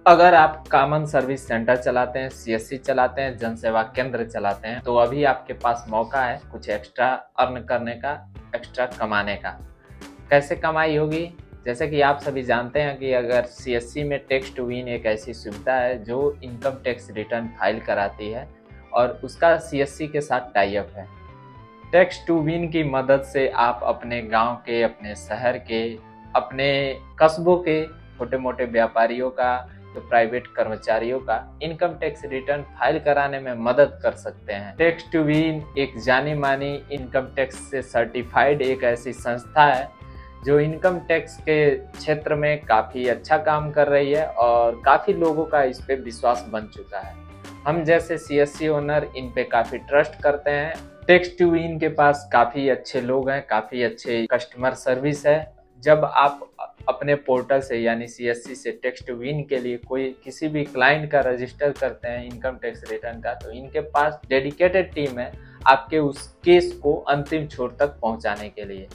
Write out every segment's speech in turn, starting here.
अगर आप common service centre चलाते हैं, सीएससी चलाते हैं, जन सेवा केंद्र चलाते हैं, तो अभी आपके पास मौका है कुछ एक्स्ट्रा अर्न करने का, एक्स्ट्रा कमाने का। कैसे कमाई होगी? जैसे कि आप सभी जानते हैं कि अगर सीएससी में टैक्स टू विन एक ऐसी सुविधा है जो इनकम टैक्स रिटर्न फाइल कराती है और उसका सीएससी के साथ टाई अप है। टैक्स टू विन की मदद से आप अपने गांव के, अपने शहर के, अपने कस्बों के छोटे मोटे व्यापारियों का, तो प्राइवेट कर्मचारियों का इनकम टैक्स रिटर्न फाइल कराने में मदद कर सकते हैं। टैक्स टू विन एक जानी मानी इनकम टैक्स से सर्टिफाइड एक ऐसी संस्था है जो इनकम टैक्स के क्षेत्र में काफ़ी अच्छा काम कर रही है और काफ़ी लोगों का इस पे विश्वास बन चुका है। हम जैसे सीएससी ओनर इन पे काफ़ी ट्रस्ट करते हैं। टैक्स टू विन के पास काफ़ी अच्छे लोग हैं, काफ़ी अच्छे कस्टमर सर्विस है। जब आप अपने पोर्टल से यानी सीएससी से टैक्स टू विन के लिए कोई किसी भी क्लाइंट का रजिस्टर करते हैं इनकम टैक्स रिटर्न का, तो इनके पास डेडिकेटेड टीम है आपके उस केस को अंतिम छोर तक पहुंचाने के लिए।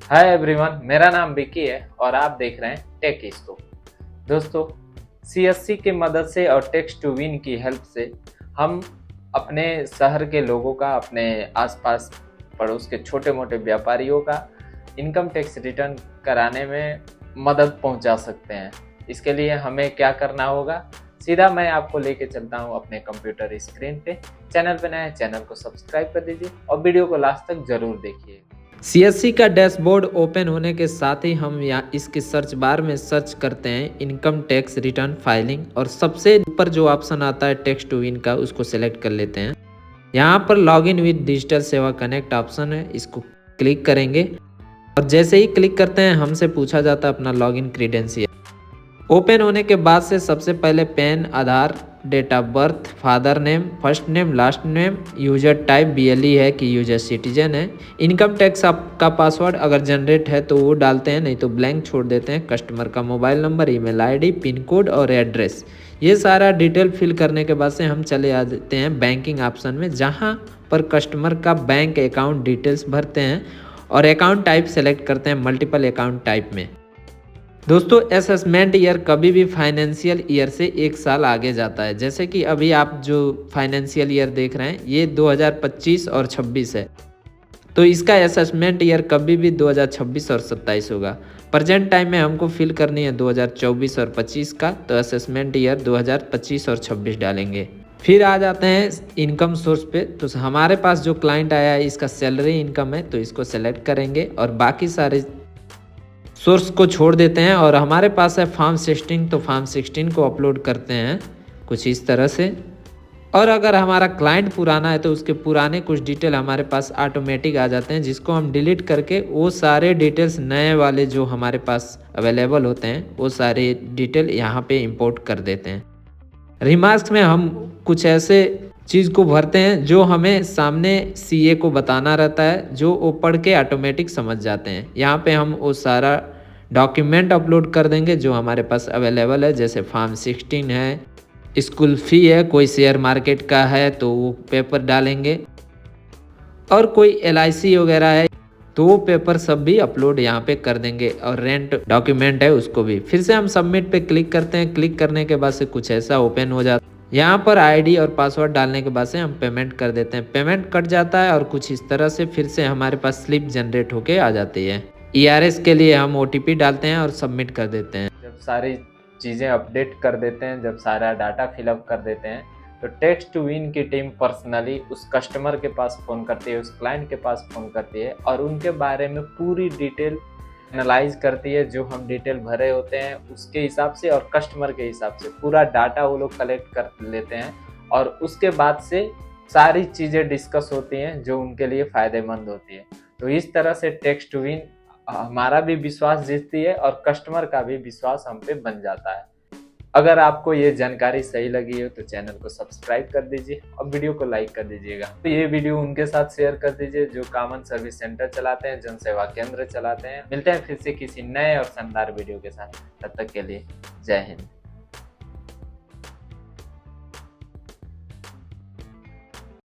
हाय एवरीवन, मेरा नाम विकी है और आप देख रहे हैं टेक इसको। दोस्तों, सीएससी की मदद से और टैक्स टू विन की हेल्प से हम अपने शहर के लोगों का, अपने आसपास पड़ोस के छोटे मोटे व्यापारियों का इनकम टैक्स रिटर्न कराने में मदद पहुंचा सकते हैं। इसके लिए हमें क्या करना होगा? सीधा मैं आपको लेके चलता हूं अपने कंप्यूटर स्क्रीन पे। चैनल पे नए हैं, चैनल को सब्सक्राइब कर दीजिए और वीडियो को लास्ट तक जरूर देखिए। सीएससी का डैशबोर्ड ओपन होने के साथ ही हम यहाँ इसके सर्च बार में सर्च करते हैं इनकम टैक्स रिटर्न फाइलिंग और सबसे ऊपर जो ऑप्शन आता है टैक्स टू विन का, उसको सेलेक्ट कर लेते हैं। यहाँ पर लॉगिन विद डिजिटल सेवा कनेक्ट ऑप्शन है, इसको क्लिक करेंगे और जैसे ही क्लिक करते हैं हमसे पूछा जाता है अपना लॉगिन क्रीडेंशियल। ओपन होने के बाद से सबसे पहले PAN, Aadhaar, date of birth, father name, first name, last name, user type बीएलई है कि यूजर सिटीजन है, इनकम टैक्स आपका पासवर्ड अगर जनरेट है तो वो डालते हैं, नहीं तो ब्लैंक छोड़ देते हैं, कस्टमर का mobile number, email ID, pin code और एड्रेस। ये सारा डिटेल फिल करने के बाद से हम चले आते हैं बैंकिंग ऑप्शन में, जहाँ पर कस्टमर का बैंक अकाउंट डिटेल्स भरते हैं और अकाउंट टाइप सेलेक्ट करते हैं मल्टीपल अकाउंट टाइप में। दोस्तों, असेसमेंट ईयर कभी भी फाइनेंशियल ईयर से एक साल आगे जाता है। जैसे कि अभी आप जो फाइनेंशियल ईयर देख रहे हैं ये 2025 और 26 है, तो इसका असेसमेंट ईयर कभी भी 2026 और 27 होगा। प्रेजेंट टाइम में हमको फिल करनी है 2024 और 25 का, तो असेसमेंट ईयर 2025 और 26 डालेंगे। फिर आ जाते हैं इनकम सोर्स पे, तो हमारे पास जो क्लाइंट आया है इसका सैलरी इनकम है, तो इसको सेलेक्ट करेंगे और बाकी सारे सोर्स को छोड़ देते हैं। और हमारे पास है फॉर्म 16, तो फॉर्म 16 को अपलोड करते हैं कुछ इस तरह से। और अगर हमारा क्लाइंट पुराना है तो उसके पुराने कुछ डिटेल हमारे पास ऑटोमेटिक आ जाते हैं, जिसको हम डिलीट करके वो सारे डिटेल्स नए वाले जो हमारे पास अवेलेबल होते हैं वो सारे डिटेल यहाँ पे इंपोर्ट कर देते हैं। रिमार्क्स में हम कुछ ऐसे चीज़ को भरते हैं जो हमें सामने सीए को बताना रहता है, जो वो पढ़ के ऑटोमेटिक समझ जाते हैं। यहाँ पे हम वो सारा डॉक्यूमेंट अपलोड कर देंगे जो हमारे पास अवेलेबल है, जैसे फॉर्म 16 है, स्कूल फी है, कोई शेयर मार्केट का है तो वो पेपर डालेंगे, और कोई एलआईसी वगैरह है तो वो पेपर सब भी अपलोड यहाँ पे कर देंगे, और रेंट डॉक्यूमेंट है उसको भी। फिर से हम सबमिट पे क्लिक करते हैं। क्लिक करने के बाद से कुछ ऐसा ओपन हो जाता है। यहाँ पर आईडी और पासवर्ड डालने के बाद से हम पेमेंट कर देते हैं। पेमेंट कट जाता है और कुछ इस तरह से फिर से हमारे पास स्लिप जनरेट होके आ जाती है। ईआरएस के लिए हम ओटीपी डालते हैं और सबमिट कर देते हैं। जब सारी चीज़ें अपडेट कर देते हैं, जब सारा डाटा फिलअप कर देते हैं, तो टैक्स टू विन की टीम पर्सनली उस कस्टमर के पास फ़ोन करती है, उस क्लाइंट के पास फ़ोन करती है और उनके बारे में पूरी डिटेल एनालाइज करती है। जो हम डिटेल भरे होते हैं उसके हिसाब से और कस्टमर के हिसाब से पूरा डाटा वो लोग कलेक्ट कर लेते हैं और उसके बाद से सारी चीज़ें डिस्कस होती हैं जो उनके लिए फ़ायदेमंद होती है। तो इस तरह से टैक्स टू विन हमारा भी विश्वास जीतती है और कस्टमर का भी विश्वास हम पे बन जाता है। अगर आपको ये जानकारी सही लगी हो तो चैनल को सब्सक्राइब कर दीजिए और वीडियो को लाइक कर दीजिएगा। तो ये वीडियो उनके साथ शेयर कर दीजिए जो कॉमन सर्विस सेंटर चलाते हैं, जन सेवा केंद्र चलाते हैं। मिलते हैं फिर से किसी नए और शानदार वीडियो के साथ। तब तक के लिए जय हिंद।